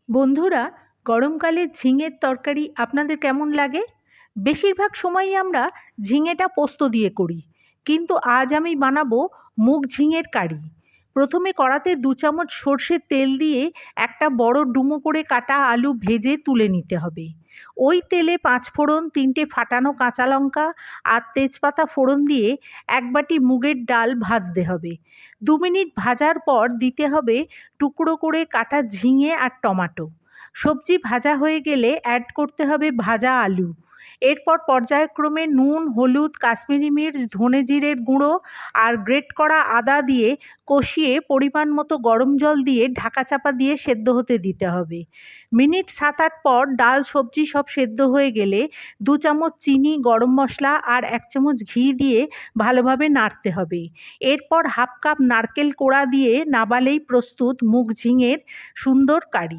বন্ধুরা, গরমকালে ঝিঙের তরকারি আপনাদের কেমন লাগে? বেশিরভাগ সময়ই আমরা ঝিঙেটা পোস্ত দিয়ে করি, কিন্তু আজ আমি বানাবো মুগ ঝিঙের কারি। প্রথমে কড়াতে 2 চামচ সর্ষের তেল দিয়ে একটা বড় ডুমো করে কাটা আলু ভেজে তুলে নিতে হবে। ওই তেলে 5 ফোড়ন, 3টে ফাটানো কাঁচা লঙ্কা আর তেজপাতা ফোড়ন দিয়ে 1 বাটি মুগের ডাল ভাজতে হবে। 2 মিনিট ভাজার পর দিতে হবে টুকরো করে কাটা ঝিঙে আর টমাটো। সবজি ভাজা হয়ে গেলে অ্যাড করতে হবে ভাজা আলু। এরপর পর্যায়ক্রমে নুন, হলুদ, কাশ্মীরি মির্চ, ধনে জিরের গুঁড়ো আর গ্রেট করা আদা দিয়ে কষিয়ে পরিমাণ মতো গরম জল দিয়ে ঢাকা চাপা দিয়ে সেদ্ধ হতে দিতে হবে। মিনিট 7-8 পর ডাল সবজি সব সেদ্ধ হয়ে গেলে 2 চামচ চিনি, গরম মশলা আর 1 চামচ ঘি দিয়ে ভালোভাবে নাড়তে হবে। এরপর হাফ কাপ নারকেল কোড়া দিয়ে নাবালেই প্রস্তুত মুগ ঝিঙের সুন্দর কারি।